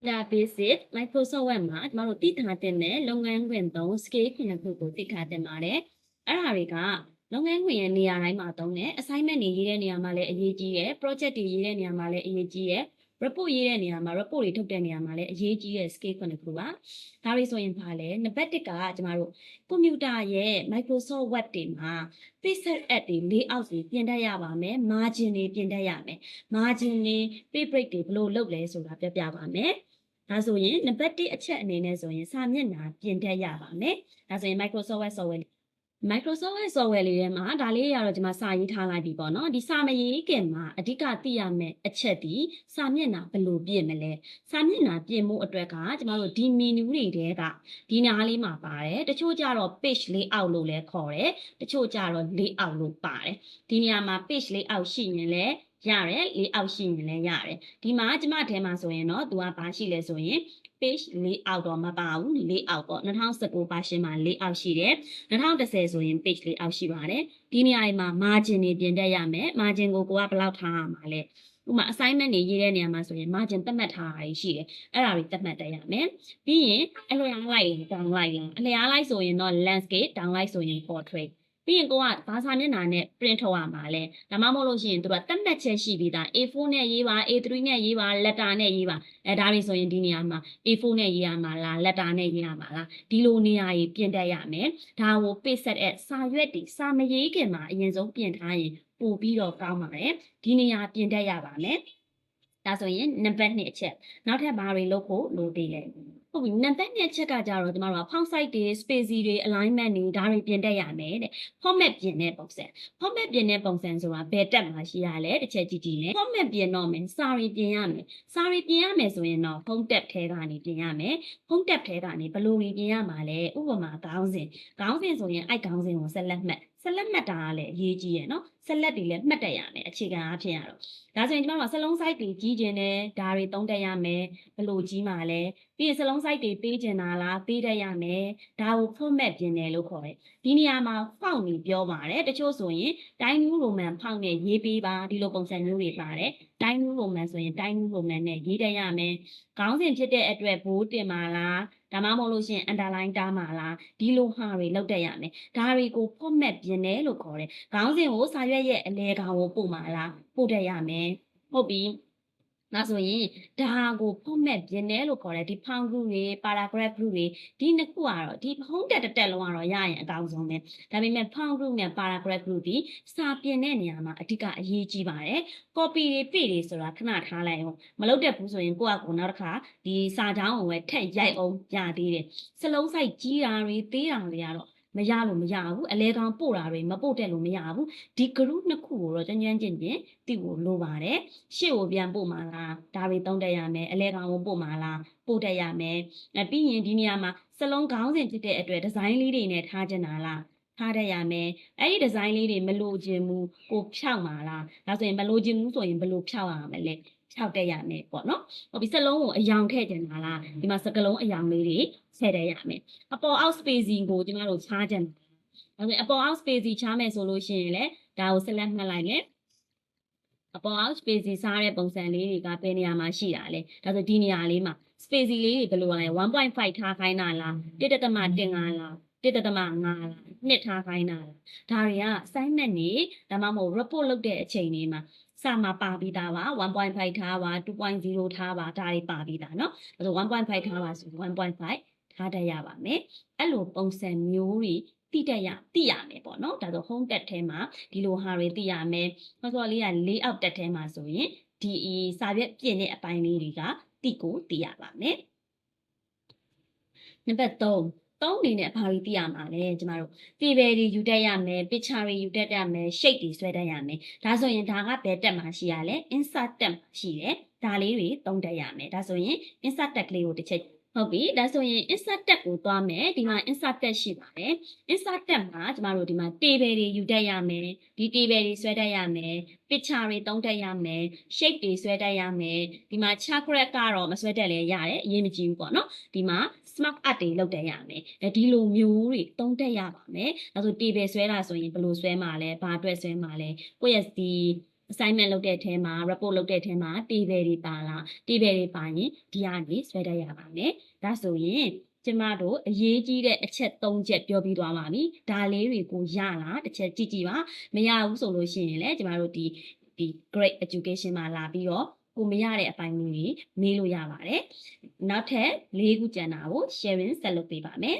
ဒါ basic Microsoft Word မှာကျမတို့သိထားတဲ့လုပ်ငန်းခွင်သုံး skill ခုနှစ်ခုကိုသိထားတင်ပါတယ်။အဲ့ဒါတွေကလုပ်ငန်းခွင်ရဲ့နေရာတိုင်းမှာသုံးတယ် assignment တွေရေးတဲ့နေရာမှာလည်းအရေးကြီးတယ် project တွေရေးတဲ့နေရာမှာလည်းအရေးကြီးတယ် report ရေးတဲ့နေရာမှာ report တွေထုတ်တဲ့နေရာမှာလည်းအရေးကြီးတဲ့ skill ခုနှစ်ခုပါ။ဒါတွေဆိုရင်ဘာလဲနံပါတ်1ကကျမတို့ကွန်ပျူတာရဲ့ Microsoft Word တွေမှာ pixel art တွေ layout တွေပြင်တတ်ရပါမယ် margin တွေပြင်တတ်ရမယ် margin တွေ page break တွေဘယ်လိုလုပ်လဲဆိုတာပြောပြပါမယ်။ဒါဆိုရင်နံပါတ်1အချက်အနေနဲ့ဆိုရင်စာမျက်နှာပြင်တတ်ရပါမယ်။ဒါဆိုရင် Microsoft Word software လေးထဲမှာဒါလေးတွေကတော့ဒီမှာစာရေးထားလိုက်ပြီပေါ့နော်ဒီစာမရေးခင်မှာအဓိကသိရမယ့်အချက်ဒီစာမျက်နှာဘယ်လိုပြင်မလဲစာမျက်နှာပြင်မှုအတွက်ကကျမတို့ဒီ menu တွေထဲကဒီနားလေးမှာပါတယ်တချို့ကြတော့ page layout လို့လည်းခေါ်တယ်တချို့ကြတော့ layout လို့ပါတယ်ဒီနေရာမှာ page layout ရှိရင်လည်းရတယ်layout ရှိရင်လည်းရတယ်ဒီမှာကျမထဲမှာဆိုရင်တော့သူကဘာရှိလဲဆိုရင် page layout တော့မပါဘူး layout ပေါ့2019 version မှာ layout ရှိတယ်2010ဆိုရင် page layout ရှိပါတယ်ဒီနေရာမှာ margin တွေပြင်တတ်ရမယ် margin ကိုကဘယ်လောက်ထားရမှာလဲဥပမာ assignment တွေရေးတဲ့နေရာမှာဆိုရင် margin သတ်မှတ်ထားတာရှိတယ်အဲ့ဒါတွေသတ်မှတ်တတ်ရမယ်ပြီးရင်အလျားလိုက် down လိုက်အလျားလိုက်ဆိုရင်တော့ landscape down လိုက်ဆိုရင် portraitပြီးရင်ကိုကဘာစာမျက်နှာနဲ့ print ထုတ်ရမှာလဲဒါမှမဟုတ်လို့ရှိရင်သူကသတ်မှတ်ချက်ရှိပြီးသား A4 နဲ့ရေးပါ A3 နဲ့ရေးပါ letter နဲ့ရေးပါဒါတွေဆိုရင်ဒီနေရာမှာ A4 နဲ့ရေးရမှာလား letter နဲ့ရေးရမှာလားဒီလိုနေရာကြီးပြင်တတ်ရမယ်ဒါကို page set စာရွက်တွေစာမရေးခင်မှာအရင်ဆုံးပြင်ထားရင်ပို့ပြီးတော့ကောင်းပါတယ်ဒီနေရာပြင်တတ်ရပါမယ်ဒါဆိုရင်နံပါတ်2အချက်နောက်ထပ်ဘာတွေလုပ်ဖို့လိုသေးလဲဟုတ်ပြီနံပါတ်2အချက်ကကြတော့ကျမတို့က font size တွေ space တွေ alignment တွေဒါတွေပြင်တတ်ရမယ်တဲ့ format ပြင်တဲ့ပုံစံ format ပြင်တဲ့ပုံစံဆိုတာဘယ်တက်မှာရှိရလဲတစ်ချက်ကြည့်ကြည့်နဲ့ format ပြင်တော့မယ်စာရီပြင်ရမယ်စာရီပြင်ရမယ်ဆိုရင်တော့ home tab ထဲကနေပြင်ရမယ် home tab ထဲကနေဘယ်လိုပြင်ရမှာလဲဥပမာခေါင်းစဉ်ဆိုရင်အဲ့ခေါင်းစဉ်ကိုဆက်လက်မှတ်တာကလည်းအရေးကြီးရယ်နော်ဆက်လက်တွေလည်းမှတ်တတ်ရမယ်အခြေခံအားဖြင့်ရတော့ဒါဆိုရင်ကျမတို့ကစလုံး site တွေကြီးကျင်တယ်ဒါတွေသုံးတတ်ရမယ်ဘယ်လိုကြီးမှာလဲပြီးရင်စလုံး site တွေပေးကျင်တာလားပေးတတ်ရမယ်ဒါကို format ပြင်တယ်လို့ခေါ်တယ်ဒီနေရာမှာ font ကိုပြောပါတယ်တချို့ဆိုရင် Time New Roman font နဲ့ရေးပေးပါဒီလိုပုံစံမျိုးတွေပါတယ် Time New Roman ဆိုရင် Time New Roman နဲ့ရေးတတ်ရမယ်ခေါင်းစဉ်ဖြစ်တဲ့အတွက်ဘိုးတင်ပါလားဒါမှမဟုတ်လို့ရှိရင် underline တားမှာလားဒီလိုဟာတွေလောက်တတ်ရမယ်ဒါတွေကို format ပြင်တယ်လို့ခေါ်တယ်ခေါင်းစဉ်ကိုစာရွက်ရဲ့အလဲကောင်ကိုပို့မှာလားပို့တတ်ရမယ်ဟုတ်ပြီဒါဆိုရင်ဒါကို format ပြင်တယ်လို့ခေါ်တယ်ဒီ font group တွေ paragraph group တွေဒီနှစ်ခုကတော့ဒီ home tab တစ်လုံးကတော့ရရင်အကောင်းဆုံးပဲဒါပေမဲ့ font group နဲ့ paragraph group ဒီစာပြင်တဲ့နေရာမှာအဓိကအရေးကြီးပါတယ် copy တွေ paste တွေဆိုတာခဏထားလိုက်အောင်မလုပ်တတ်ဘူးဆိုရင်ကိုယ့်အကူနောက်တစ်ခါဒီစာကြောင်းကိုပဲထက်ရိုက်အောင်ရသေးတယ်စလုံးစိုက်ကြီးတာတွေသေးတာတွေကတော့မရလို့မရဘူးအလဲကောင်ပို့တာတွေမပို့တက်လို့မရဘူးဒီ group နှစ်ခုကိုတော့ကျွမ်းကျွမ်းကျင်ကျင်သိဖို့လိုပါတယ်ရှေ့ကိုပြန်ပို့မှာလားဒါတွေသုံးတတ်ရမယ်အလဲကောင်ကိုပို့မှာလားပို့တတ်ရမယ်ပြီးရင်ဒီနေရာမှာစလုံးခေါင်းစဉ်ဖြစ်တဲ့အတွက်ဒီဇိုင်းလေးတွေနဲ့ထားချင်တာလားထားတတ်ရမယ်အဲ့ဒီဒီဇိုင်းလေးတွေမလိုချင်ဘူးကိုဖြောက်မှာလားဒါဆိုရင်မလိုချင်ဘူးဆိုရင်ဘယ်လိုဖြောက်ရမလဲဖြောက်တတ်ရမယ်ပေါ့နော်ဟုတ်ပြီစလုံးကိုအယောင်ထည့်ချင်တာလားဒီမှာစကလုံးအယောင်လေးတွေထည့်တတ်ရမယ်အပေါ်အောက် spacing ကိုကျမတို့ချားချင်ဒါဆိုရင်အပေါ်အောက် spacing ချားမယ်ဆိုလို့ရှိရင်လည်းဒါကို select မှတ်လိုက်မယ်အပေါ်အောက် spacing စားတဲ့ပုံစံလေးတွေကဘယ်နေရာမှာရှိတာလဲဒါဆိုဒီနေရာလေးမှာ spacing လေးတွေဘယ်လိုလဲ 1.5 ထားခိုင်းတာလား1.5လား1.5လားနှစ်ထားခိုင်းတာလားဒါတွေက assignment တွေဒါမှမဟုတ် report လုပ်တဲ့အချိန်တွေမှာစာမှာပါပြီးသားပါ1.5ထားပါ2.0ထားပါဒါတွေပါပြီးသားเนาะဒါဆို1.5ထားပါဆို1.5ထားတတ်ရပါမယ်အဲ့လိုပုံစံမျိုးတွေသိရမယ်ပေါ့နော်ဒါဆို home tab ထဲမှာဒီလိုဟာတွေသိရမယ်ဟောဆိုလေးက layout tab ထဲမှာဆိုရင်ဒီစာရွက်ပြင်တဲ့အပိုင်းလေးတွေကသိရပါမယ်နံပါတ်3အနေနဲ့ဘာတွေသိရမှာလဲကျမတို့ table တွေယူတတ်ရမယ် picture တွေယူတတ်ရမယ် shape တွေဆွဲတတ်ရမယ်ဒါဆိုရင်ဒါကဘယ်တက်မှာရှိရလဲ insert tab မှာရှိတယ်ဒါလေးတွေသုံးတတ်ရမယ်ဒါဆိုရင် insert tab ကလေးကိုတစ်ချက်ဟုတ်ပြီဒါဆိုရင် insert tab ကိုသွားမယ်ဒီမှာ insert tab ရှိပါတယ် insert tab မှာကျမတို့ဒီမှာ table တွေယူတတ်ရမယ်ဒီ table တွေဆွဲတတ်ရမယ် picture တွေသုံးတတ်ရမယ် shape တွေဆွဲတတ်ရမယ်ဒီမှာ chart graph ကတော့မဆွဲတတ်လည်းရတယ်အရေးမကြီးဘူးပေါ့နော်ဒီမှာ smart art တွေလုပ်တတ်ရမယ်ဒီလိုမျိုးတွေသုံးတတ်ရပါမယ်ဒါဆို table ဆွဲတာဆိုရင်ဘယ်လိုဆွဲမှာလဲဘာအတွက်ဆွဲမှာလဲကိုယ့်ရဲ့ဒီ assignment လုပ်တဲ့အထဲမှာ report လုပ်တဲ့အထဲမှာ table တွေပါလား table တွေပါရင်ဒီကနေဆွဲတတ်ရပါမယ်ဒါဆိုရင်ကျမတို့အရေးကြီးတဲ့အချက်၃ချက်ပြောပြီးသွားပါပြီဒါလေးတွေကိုရလားတစ်ချက်ကြည့်ကြည့်ပါမရဘူးဆိုလို့ရှိရင်လည်းကျမတို့ဒီ Great Education မှာလာပြီးတော့ကိုမရတဲ့အပိုင်းလေးတွေမေးလို့ရပါတယ်နောက်ထပ်၄ခုကျန်တာကို sharing ဆက်လုပ်ပေးပါမယ်